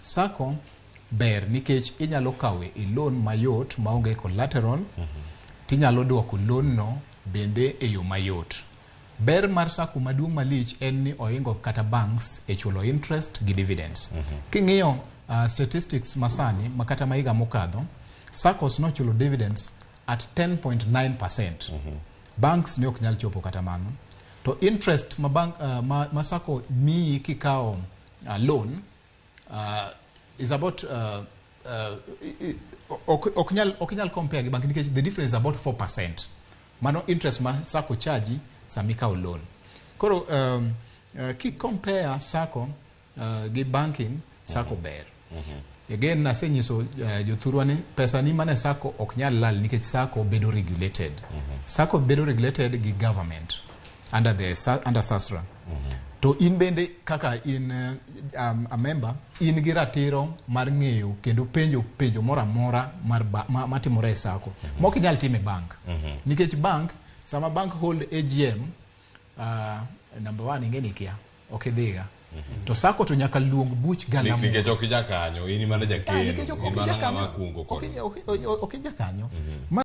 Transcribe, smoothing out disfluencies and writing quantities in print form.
Sacco ber nikech inyalo kawe e loan mayot maonge collateral, tinyalo duoko loan no bende e yo mayot. Ber mar sacco maduong' malich en ni oingo kata banks e chulo interest gi dividends. King'iyo statistics masani makata ma higa mokadho, saccos no chulo dividends at 10.9%. Banks ne ok nyal chopo kata mano. To interest ma sacco miyi kikao loan is about ok nyal compare gi bank nikech the difference is about 4%. Mano interest ma sacco charge samikao loan. Koro ki compare sacco gi banking, sacco ber. Again nasenyiso jothurwa ni pesa ni mane sacco ok nyal lal nikech sacco bedo regulated. Sacco bedo regulated gi government under SASRA. To in bende kaka in a member, in gi ratiro mar ng'eyo kendo penjo mora mora matimore e sacco. Mok inyal time bank. Nikech bank, sama bank hold AGM, number 1 ingeni kia, ok idhiga. To sacco to nyaka luong buch gala mo. Nikech ok ijakanyo, in mana jakeno, in mana ng'ama kungo kod. Ok ijakanyo.